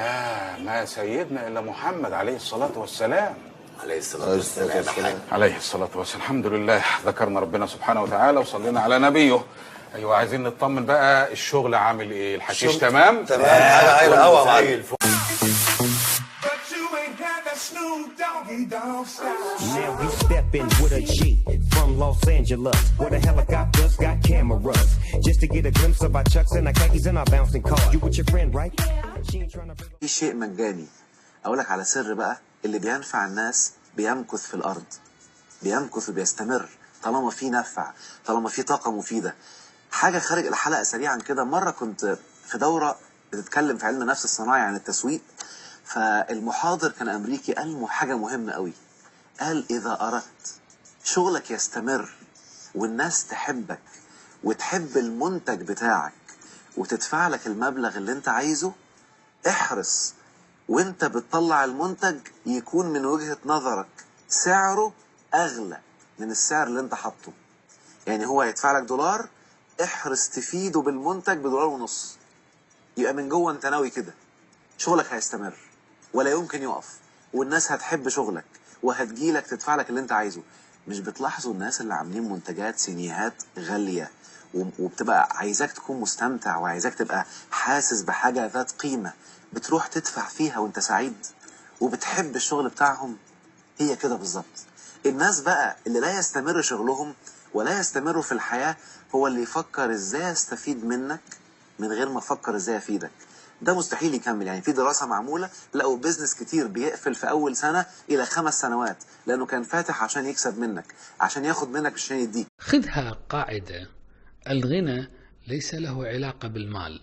ما سيدنا إلا محمد عليه الصلاة والسلام. عليه الصلاة والسلام. عليه الصلاة والسلام. الحمد لله، ذكرنا ربنا سبحانه وتعالى وصلينا على نبيه. أيوة، عايزين نطمن بقى، الشغل عامل إيه؟ الحشيش تمام؟ تمام، حاجة عايلة قوي معايا. Now we stepping with a G from Los Angeles, where the helicopters got cameras, just to get a glimpse of our chucks and our khakis and our bouncing cars. You with your friend, right? She ain't trying to. في شيء مجاني. أقولك على سر بقى، اللي بينفع الناس بيمكث في الأرض، بيمكث وبيستمر طالما في نفع، طالما في طاقة مفيدة. حاجة خارج الحلقة سريعا كده، مرة كنت في دورة بتتكلم في علم النفس الصناعي عن التسويق، فالمحاضر كان أمريكي، قال حاجة مهمة قوي. قال إذا أردت شغلك يستمر والناس تحبك وتحب المنتج بتاعك وتدفع لك المبلغ اللي انت عايزه، احرص وانت بتطلع المنتج يكون من وجهة نظرك سعره أغلى من السعر اللي انت حاطه. يعني هو يدفع لك $، احرص تفيده بالمنتج $1.50. يبقى من جوه انت ناوي كده، شغلك هيستمر ولا يمكن يقف، والناس هتحب شغلك وهتجيلك تدفع لك اللي انت عايزه. مش بتلاحظوا الناس اللي عاملين منتجات سينيهات غالية وبتبقى عايزاك تكون مستمتع وعايزاك تبقى حاسس بحاجة ذات قيمة، بتروح تدفع فيها وانت سعيد وبتحب الشغل بتاعهم؟ هي كده بالظبط. الناس بقى اللي لا يستمر شغلهم ولا يستمروا في الحياة هو اللي يفكر ازاي استفيد منك من غير ما افكر ازاي افيدك. ده مستحيل يكمل. يعني في دراسة معمولة لقوا بيزنس كتير بيقفل في أول سنة إلى 5 سنوات، لأنه كان فاتح عشان يكسب منك، عشان ياخد منك عشان يديك. خذها قاعدة: الغنى ليس له علاقة بالمال،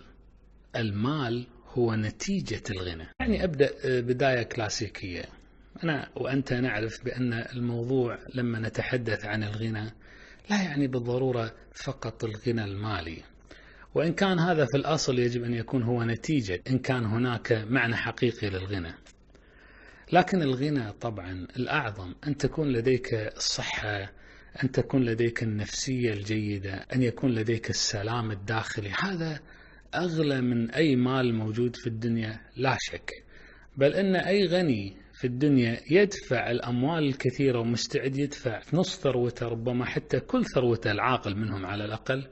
المال هو نتيجة الغنى. يعني أبدأ بداية كلاسيكية. أنا وأنت نعرف بأن الموضوع لما نتحدث عن الغنى لا يعني بالضرورة فقط الغنى المالي، وإن كان هذا في الأصل يجب أن يكون هو نتيجة إن كان هناك معنى حقيقي للغنى. لكن الغنى طبعا الأعظم أن تكون لديك الصحة، أن تكون لديك النفسية الجيدة، أن يكون لديك السلام الداخلي. هذا أغلى من أي مال موجود في الدنيا لا شك. بل إن أي غني في الدنيا يدفع الأموال الكثيرة ومستعد يدفع نصف ثروته، ربما حتى كل ثروته العاقل منهم على الأقل،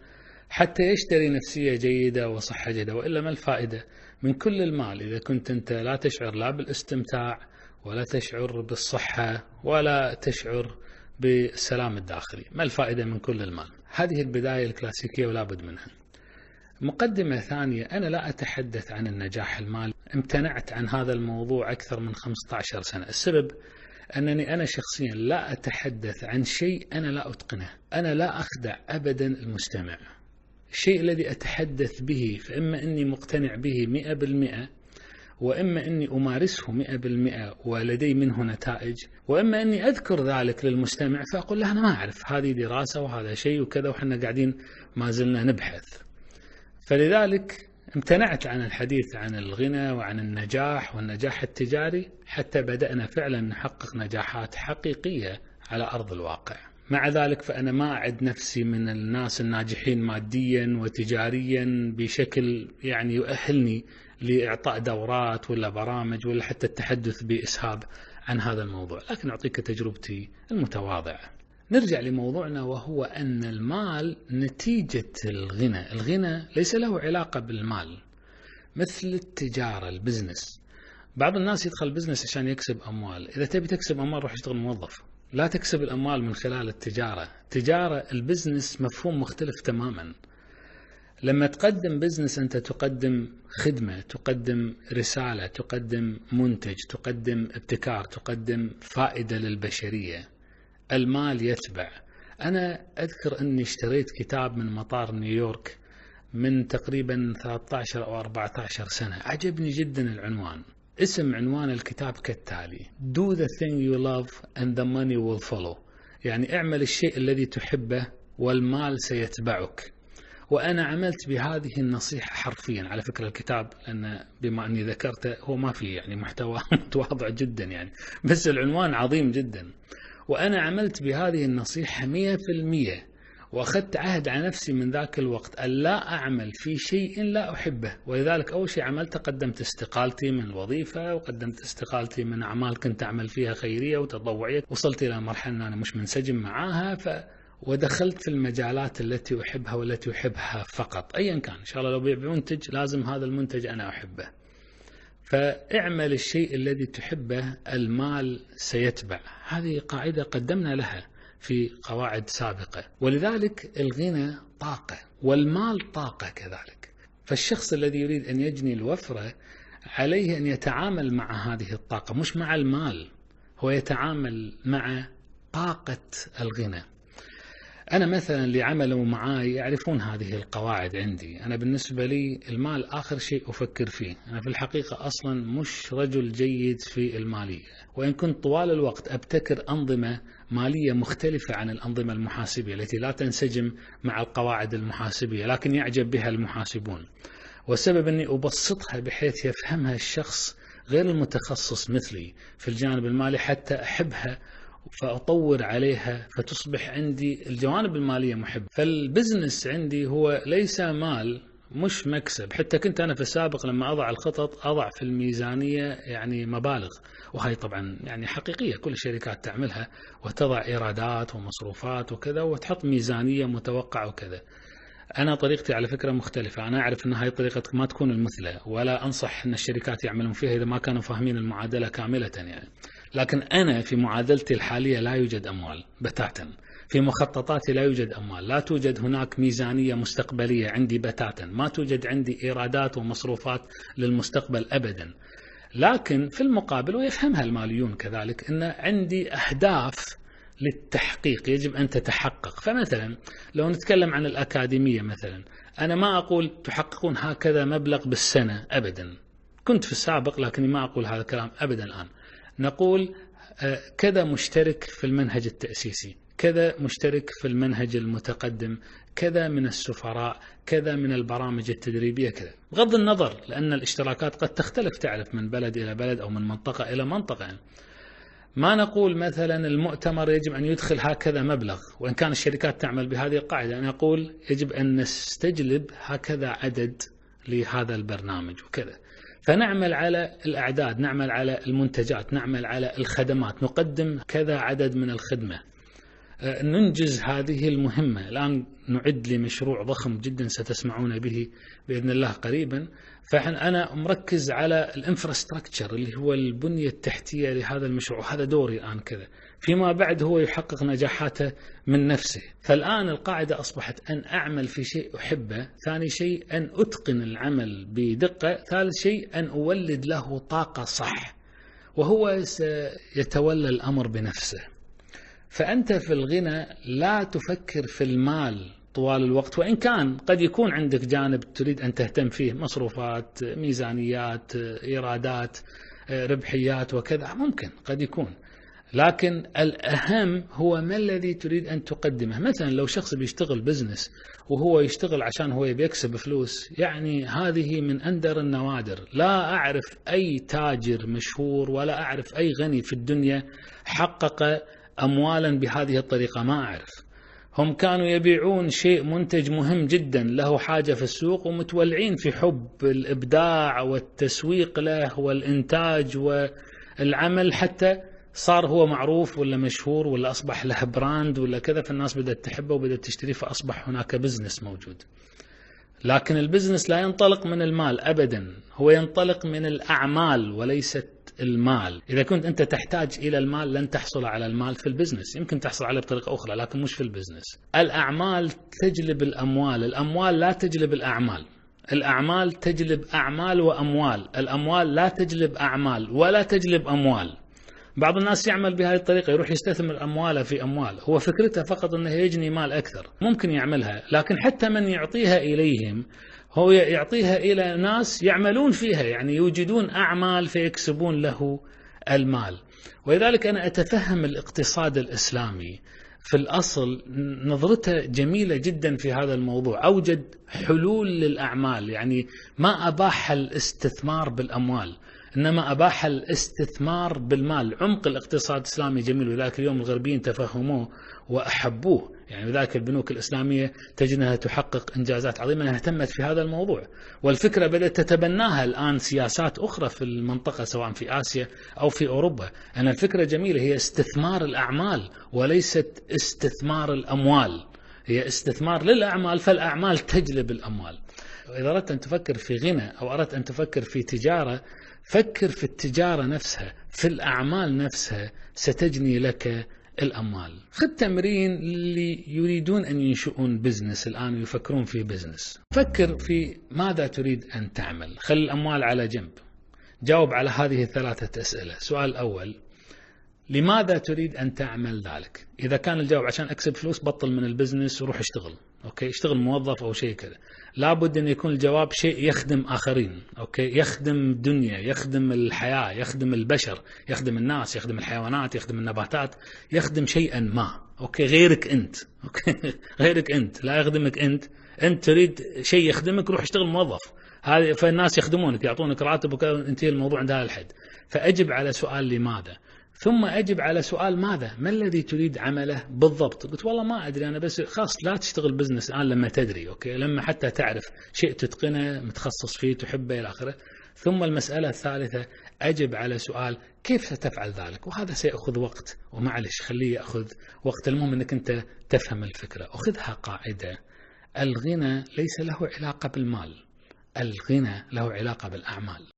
حتى يشتري نفسية جيدة وصحة جيدة. وإلا ما الفائدة من كل المال إذا كنت أنت لا تشعر لا بالاستمتاع ولا تشعر بالصحة ولا تشعر بالسلام الداخلي؟ ما الفائدة من كل المال؟ هذه البداية الكلاسيكية ولا بد منها. مقدمة ثانية: أنا لا أتحدث عن النجاح المالي، امتنعت عن هذا الموضوع أكثر من 15 سنة. السبب أنني أنا شخصيا لا أتحدث عن شيء أنا لا أتقنه. أنا لا أخدع أبدا المستمع. الشيء الذي أتحدث به فإما أني مقتنع به 100%، وإما أني أمارسه 100% ولدي منه نتائج، وإما أني أذكر ذلك للمستمع فأقول له أنا ما أعرف، هذه دراسة وهذا شيء وكذا وحنا قاعدين ما زلنا نبحث. فلذلك امتنعت عن الحديث عن الغنى وعن النجاح والنجاح التجاري حتى بدأنا فعلا نحقق نجاحات حقيقية على أرض الواقع. مع ذلك فأنا ما أعد نفسي من الناس الناجحين ماديا وتجاريا بشكل يعني يؤهلني لإعطاء دورات ولا برامج ولا حتى التحدث بإسهاب عن هذا الموضوع، لكن أعطيك تجربتي المتواضعة. نرجع لموضوعنا، وهو أن المال نتيجة الغنى. الغنى ليس له علاقة بالمال، مثل التجارة البزنس. بعض الناس يدخل بزنس عشان يكسب أموال. إذا تبي تكسب أموال روح اشتغل موظف، لا تكسب الأموال من خلال التجارة. تجارة البزنس مفهوم مختلف تماما. لما تقدم بزنس أنت تقدم خدمة، تقدم رسالة، تقدم منتج، تقدم ابتكار، تقدم فائدة للبشرية. المال يتبع. أنا أذكر أني اشتريت كتاب من مطار نيويورك من تقريبا 13 أو 14 سنة، عجبني جدا العنوان. اسم عنوان الكتاب كالتالي: Do the thing you love and the money will follow. يعني اعمل الشيء الذي تحبه والمال سيتبعك. وأنا عملت بهذه النصيحة حرفيا. على فكرة الكتاب لأن بما أني ذكرته هو ما فيه يعني محتوى متواضع جدا يعني، بس العنوان عظيم جدا. وأنا عملت بهذه النصيحة 100%، وأخذت عهد على نفسي من ذاك الوقت أن لا أعمل في شيء لا أحبه. ولذلك أول شيء عملته قدمت استقالتي من الوظيفة، وقدمت استقالتي من أعمال كنت أعمل فيها خيرية وتطوعية. وصلت إلى مرحلة أن أنا مش منسجم معاها، ودخلت في المجالات التي أحبها والتي أحبها فقط أيا كان. إن شاء الله لو بيع منتج لازم هذا المنتج أنا أحبه. فاعمل الشيء الذي تحبه، المال سيتبع. هذه قاعدة قدمنا لها في قواعد سابقة. ولذلك الغنى طاقة والمال طاقة كذلك. فالشخص الذي يريد أن يجني الوفرة عليه أن يتعامل مع هذه الطاقة، مش مع المال، هو يتعامل مع طاقة الغنى. أنا مثلا اللي عملوا معاي يعرفون هذه القواعد عندي. أنا بالنسبة لي المال آخر شيء أفكر فيه. أنا في الحقيقة أصلا مش رجل جيد في المالية، وإن كنت طوال الوقت أبتكر أنظمة مالية مختلفة عن الأنظمة المحاسبية التي لا تنسجم مع القواعد المحاسبية، لكن يعجب بها المحاسبون. والسبب أني أبسطها بحيث يفهمها الشخص غير المتخصص مثلي في الجانب المالي حتى أحبها فأطور عليها، فتصبح عندي الجوانب المالية محب. فالبزنس عندي هو ليس مال، مش مكسب. حتى كنت أنا في السابق لما أضع الخطط أضع في الميزانية يعني مبالغ، وهي طبعا يعني حقيقية كل الشركات تعملها، وتضع إيرادات ومصروفات وكذا، وتحط ميزانية متوقعة وكذا. أنا طريقتي على فكرة مختلفة. أنا أعرف أن هاي طريقة ما تكون المثلى، ولا أنصح أن الشركات يعملون فيها إذا ما كانوا فاهمين المعادلة كاملة يعني. لكن أنا في معادلتي الحالية لا يوجد أموال بتاتا، في مخططاتي لا يوجد أموال، لا توجد هناك ميزانية مستقبلية عندي بتاتا، ما توجد عندي إيرادات ومصروفات للمستقبل أبدا. لكن في المقابل، ويفهمها الماليون كذلك، أن عندي أهداف للتحقيق يجب أن تتحقق. فمثلا لو نتكلم عن الأكاديمية مثلا، أنا ما أقول تحققون هكذا مبلغ بالسنة أبدا، كنت في السابق لكني ما أقول هذا الكلام أبدا الآن. نقول كذا مشترك في المنهج التأسيسي، كذا مشترك في المنهج المتقدم، كذا من السفراء، كذا من البرامج التدريبية، كذا. بغض النظر لأن الاشتراكات قد تختلف، تعرف، من بلد إلى بلد أو من منطقة إلى منطقة. ما نقول مثلا المؤتمر يجب أن يدخل هكذا مبلغ، وإن كان الشركات تعمل بهذه القاعدة. أنا أقول يجب أن نستجلب هكذا عدد لهذا البرنامج وكذا. فنعمل على الأعداد، نعمل على المنتجات، نعمل على الخدمات، نقدم كذا عدد من الخدمة، ننجز هذه المهمة. الآن نعد لمشروع ضخم جدا ستسمعون به بإذن الله قريبا. فأنا مركز على الانفراستراكشر اللي هو البنية التحتية لهذا المشروع، هذا دوري الآن كذا. فيما بعد هو يحقق نجاحاته من نفسه. فالآن القاعدة أصبحت أن أعمل في شيء أحبه، ثاني شيء أن أتقن العمل بدقة، ثالث شيء أن أولد له طاقة صح، وهو سيتولى الأمر بنفسه. فأنت في الغنى لا تفكر في المال طوال الوقت، وإن كان قد يكون عندك جانب تريد أن تهتم فيه، مصروفات، ميزانيات، إيرادات، ربحيات وكذا، ممكن قد يكون. لكن الأهم هو ما الذي تريد أن تقدمه. مثلا لو شخص بيشتغل بزنس وهو يشتغل عشان هو يكسب فلوس، يعني هذه من أندر النوادر. لا أعرف أي تاجر مشهور ولا أعرف أي غني في الدنيا حقق أموالا بهذه الطريقة، ما أعرف. هم كانوا يبيعون شيء منتج مهم جدا له حاجة في السوق، ومتولعين في حب الإبداع والتسويق له والإنتاج والعمل، حتى صار هو معروف ولا مشهور ولا أصبح له براند ولا كذا، فالناس بدأت تحبه وبدأت تشتريه، فأصبح هناك بزنس موجود. لكن البزنس لا ينطلق من المال أبدا، هو ينطلق من الأعمال وليست المال. إذا كنت أنت تحتاج إلى المال لن تحصل على المال في البزنس، يمكن تحصل عليه بطريقة أخرى لكن مش في البزنس. الأعمال تجلب الأموال، الأموال لا تجلب الأعمال، الأعمال تجلب أعمال وأموال، الأموال لا تجلب أعمال ولا تجلب أموال. بعض الناس يعمل بهذه الطريقة، يروح يستثمر أمواله في أموال، هو فكرته فقط أنه يجني مال أكثر، ممكن يعملها، لكن حتى من يعطيها إليهم هو يعطيها إلى ناس يعملون فيها، يعني يوجدون أعمال فيكسبون له المال. ولذلك أنا أتفهم الاقتصاد الإسلامي في الأصل نظرته جميلة جدا في هذا الموضوع، أوجد حلول للأعمال، يعني ما أباح الاستثمار بالأموال، إنما أباح الاستثمار بالمال. عمق الاقتصاد الإسلامي جميل، وذلك اليوم الغربيين تفهموه وأحبوه. يعني وذلك البنوك الإسلامية تجدها تحقق إنجازات عظيمة، أنها اهتمت في هذا الموضوع، والفكرة بدأت تتبناها الآن سياسات أخرى في المنطقة سواء في آسيا أو في أوروبا. أن الفكرة جميلة، هي استثمار الأعمال وليست استثمار الأموال، هي استثمار للأعمال، فالأعمال تجلب الأموال. إذا أردت أن تفكر في غنى أو أردت أن تفكر في تجارة، فكر في التجارة نفسها، في الأعمال نفسها ستجني لك الأموال. خذ تمرين اللي يريدون أن ينشئون بزنس الآن ويفكرون في بزنس. فكر في ماذا تريد أن تعمل، خلي الأموال على جنب، جاوب على هذه الثلاثة أسئلة. السؤال الأول: لماذا تريد أن تعمل ذلك؟ إذا كان الجواب عشان أكسب فلوس، بطل من البزنس وروح اشتغل، أوكي، اشتغل موظف أو شيء كذا. لابد أن يكون الجواب شيء يخدم آخرين، أوكي، يخدم الدنيا، يخدم الحياة، يخدم البشر، يخدم الناس، يخدم الحيوانات، يخدم النباتات، يخدم شيئا ما، أوكي، غيرك أنت، أوكي، غيرك أنت، لا يخدمك أنت. أنت تريد شيء يخدمك، روح اشتغل موظف، هذه فالناس يخدمونك، يعطونك راتب وكذا، انتهي الموضوع عند هذا الحد. فأجب على سؤال لماذا، ثم أجب على سؤال ماذا، ما الذي تريد عمله بالضبط. قلت والله ما أدري أنا، بس خلاص لا تشتغل بزنس الآن لما تدري، أوكي، لما حتى تعرف شيء تتقنه متخصص فيه تحبه إلى آخره. ثم المسألة الثالثة، أجب على سؤال كيف ستفعل ذلك، وهذا سيأخذ وقت، ومعلش خليه يأخذ وقت، المهم أنك أنت تفهم الفكرة. أخذها قاعدة: الغنى ليس له علاقة بالمال، الغنى له علاقة بالأعمال.